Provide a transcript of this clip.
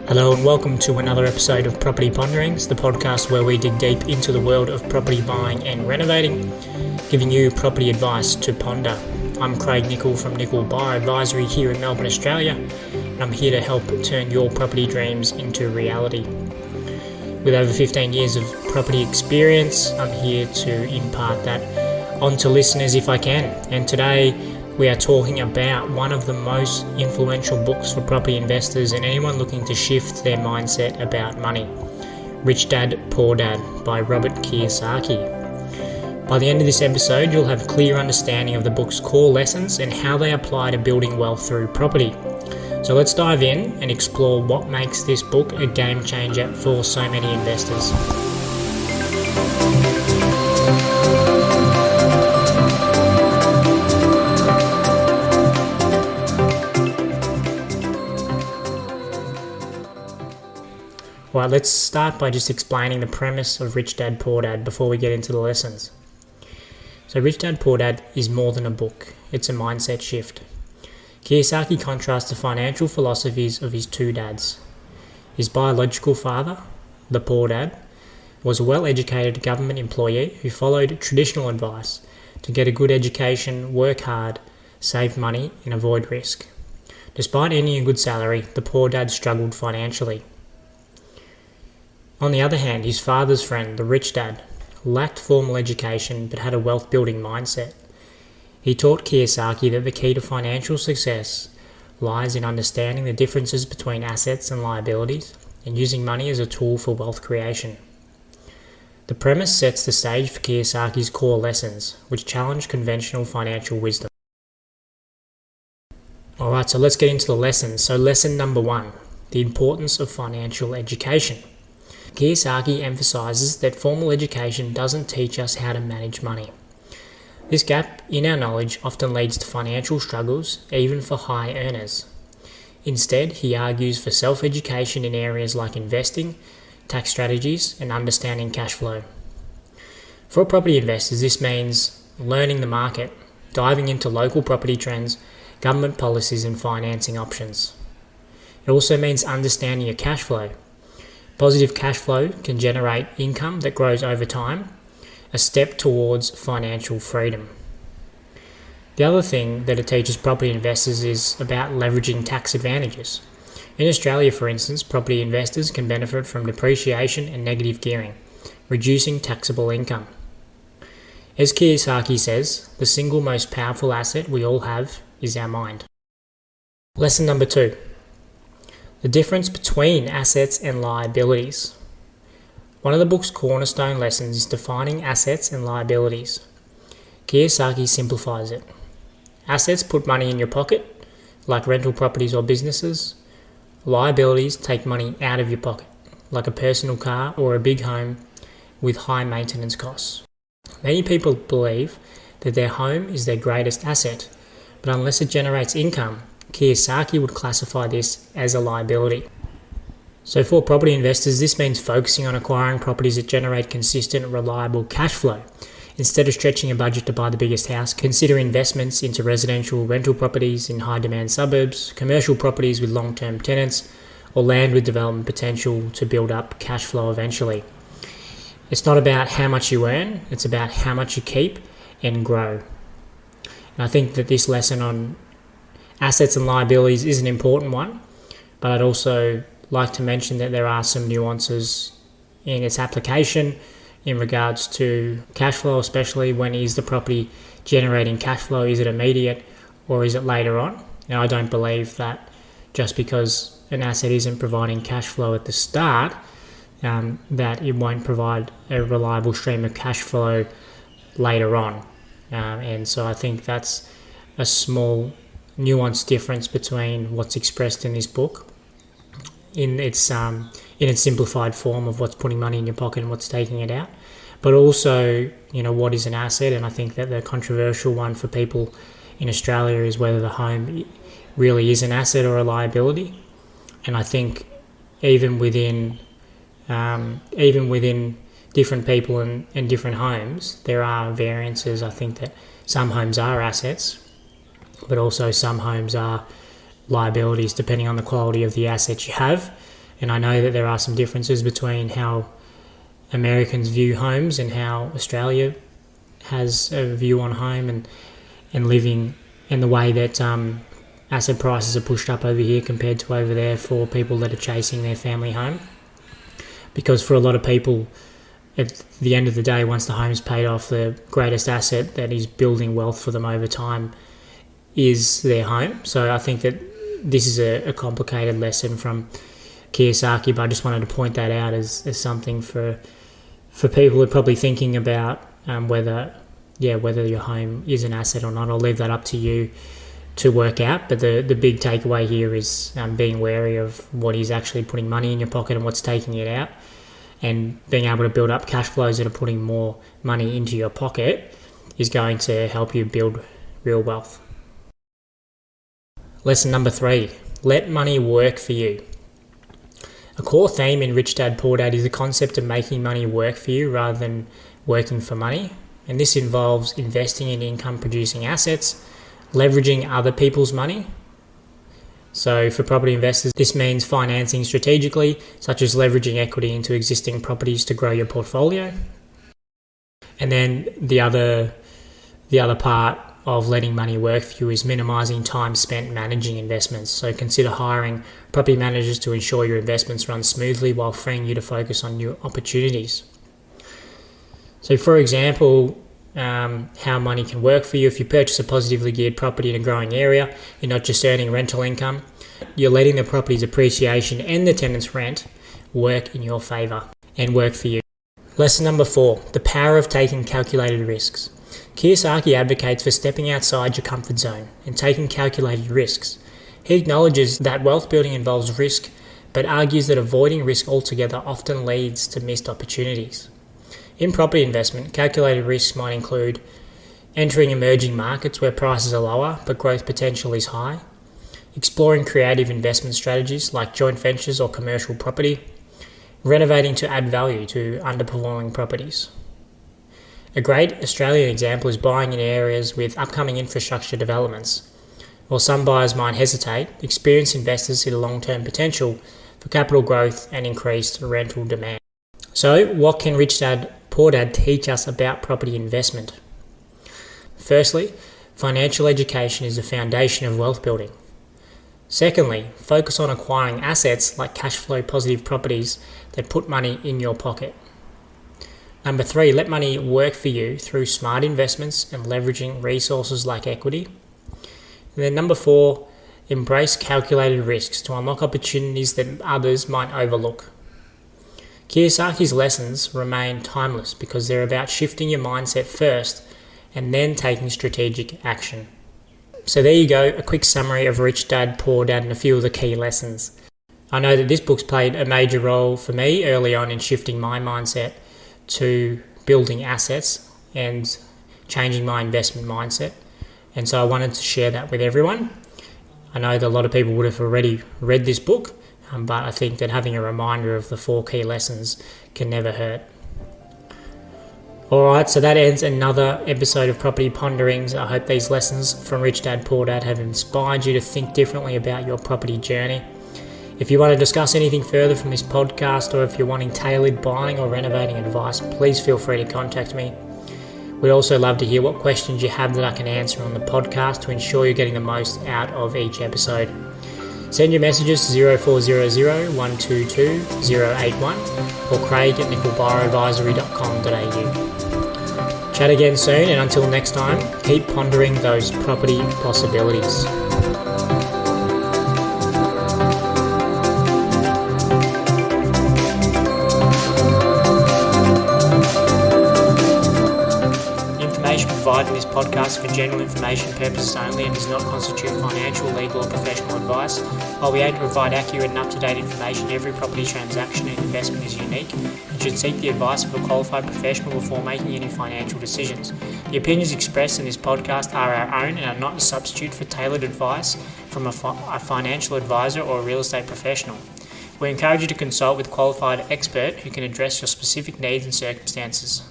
Hello and welcome to another episode of Property Ponderings, the podcast where we dig deep into the world of property buying and renovating, giving you property advice to ponder. I'm Craig Nicol from Nicol Buyer Advisory here in Melbourne, Australia, and I'm here to help turn your property dreams into reality. With over 15 years of property experience, I'm here to impart that onto listeners if I can. And today we are talking about one of the most influential books for property investors and anyone looking to shift their mindset about money, Rich Dad, Poor Dad by Robert Kiyosaki. By the end of this episode, you'll have a clear understanding of the book's core lessons and how they apply to building wealth through property. So let's dive in and explore what makes this book a game changer for so many investors. Right, let's start by just explaining the premise of Rich Dad, Poor Dad before we get into the lessons. So Rich Dad, Poor Dad is more than a book. It's a mindset shift. Kiyosaki contrasts the financial philosophies of his two dads. His biological father, the poor dad, was a well-educated government employee who followed traditional advice to get a good education, work hard, save money and avoid risk. Despite earning a good salary, the poor dad struggled financially. On the other hand, his father's friend, the rich dad, lacked formal education but had a wealth-building mindset. He taught Kiyosaki that the key to financial success lies in understanding the differences between assets and liabilities and using money as a tool for wealth creation. The premise sets the stage for Kiyosaki's core lessons, which challenge conventional financial wisdom. Alright, so let's get into the lessons. So lesson number 1, the importance of financial education. Kiyosaki emphasizes that formal education doesn't teach us how to manage money. This gap in our knowledge often leads to financial struggles, even for high earners. Instead, he argues for self-education in areas like investing, tax strategies, and understanding cash flow. For property investors, this means learning the market, diving into local property trends, government policies, and financing options. It also means understanding your cash flow. Positive cash flow can generate income that grows over time, a step towards financial freedom. The other thing that it teaches property investors is about leveraging tax advantages. In Australia, for instance, property investors can benefit from depreciation and negative gearing, reducing taxable income. As Kiyosaki says, the single most powerful asset we all have is our mind. Lesson number 2. The difference between assets and liabilities. One of the book's cornerstone lessons is defining assets and liabilities. Kiyosaki simplifies it. Assets put money in your pocket, like rental properties or businesses. Liabilities take money out of your pocket, like a personal car or a big home with high maintenance costs. Many people believe that their home is their greatest asset, but unless it generates income, Kiyosaki would classify this as a liability. So for property investors, this means focusing on acquiring properties that generate consistent, reliable cash flow. Instead of stretching a budget to buy the biggest house, consider investments into residential rental properties in high-demand suburbs, commercial properties with long-term tenants, or land with development potential to build up cash flow eventually. It's not about how much you earn, it's about how much you keep and grow. And I think that this lesson on assets and liabilities is an important one, but I'd also like to mention that there are some nuances in its application in regards to cash flow, especially when is the property generating cash flow? Is it immediate or is it later on? Now, I don't believe that just because an asset isn't providing cash flow at the start, that it won't provide a reliable stream of cash flow later on. And so I think that's a small nuanced difference between what's expressed in this book in its simplified form of what's putting money in your pocket and what's taking it out, but also, what is an asset. And I think that the controversial one for people in Australia is whether the home really is an asset or a liability. And I think even within different people and different homes, there are variances. I think that some homes are assets, but also some homes are liabilities depending on the quality of the assets you have. And I know that there are some differences between how Americans view homes and how Australia has a view on home and living, and the way that asset prices are pushed up over here compared to over there for people that are chasing their family home. Because for a lot of people, at the end of the day, once the home's paid off, the greatest asset that is building wealth for them over time is their home. So I think that this is a complicated lesson from Kiyosaki, but I just wanted to point that out as something for people who are probably thinking about whether your home is an asset or not. I'll leave that up to you to work out, but the big takeaway here is being wary of what is actually putting money in your pocket and what's taking it out, and being able to build up cash flows that are putting more money into your pocket is going to help you build real wealth. Lesson number 3, let money work for you. A core theme in Rich Dad Poor Dad is the concept of making money work for you rather than working for money. And this involves investing in income producing assets, leveraging other people's money. So for property investors, this means financing strategically, such as leveraging equity into existing properties to grow your portfolio. And then the other part of letting money work for you is minimizing time spent managing investments. So consider hiring property managers to ensure your investments run smoothly while freeing you to focus on new opportunities. So for example, how money can work for you. If you purchase a positively geared property in a growing area, you're not just earning rental income, you're letting the property's appreciation and the tenant's rent work in your favour and work for you. Lesson number 4, the power of taking calculated risks. Kiyosaki advocates for stepping outside your comfort zone and taking calculated risks. He acknowledges that wealth building involves risk, but argues that avoiding risk altogether often leads to missed opportunities. In property investment, calculated risks might include entering emerging markets where prices are lower but growth potential is high, exploring creative investment strategies like joint ventures or commercial property, renovating to add value to underperforming properties. A great Australian example is buying in areas with upcoming infrastructure developments. While some buyers might hesitate, experienced investors see the long-term potential for capital growth and increased rental demand. So, what can Rich Dad Poor Dad teach us about property investment? Firstly, financial education is the foundation of wealth building. Secondly, focus on acquiring assets like cash flow positive properties that put money in your pocket. Number 3, let money work for you through smart investments and leveraging resources like equity. And then number 4, embrace calculated risks to unlock opportunities that others might overlook. Kiyosaki's lessons remain timeless because they're about shifting your mindset first and then taking strategic action. So there you go, a quick summary of Rich Dad Poor Dad and a few of the key lessons. I know that this book's played a major role for me early on in shifting my mindset to building assets and changing my investment mindset. And so I wanted to share that with everyone. I know that a lot of people would have already read this book, but I think that having a reminder of the 4 key lessons can never hurt. Alright, so that ends another episode of Property Ponderings. I hope these lessons from Rich Dad Poor Dad have inspired you to think differently about your property journey. If you want to discuss anything further from this podcast, or if you're wanting tailored buying or renovating advice, please feel free to contact me. We'd also love to hear what questions you have that I can answer on the podcast to ensure you're getting the most out of each episode. Send your messages to 0400 122 081 or craig@nickelbaradvisory.com.au. Chat again soon, and until next time, keep pondering those property possibilities. Provided in this podcast for general information purposes only and does not constitute financial, legal or professional advice. While we aim to provide accurate and up-to-date information, every property transaction and investment is unique and should seek the advice of a qualified professional before making any financial decisions. The opinions expressed in this podcast are our own and are not a substitute for tailored advice from a financial advisor or a real estate professional. We encourage you to consult with a qualified expert who can address your specific needs and circumstances.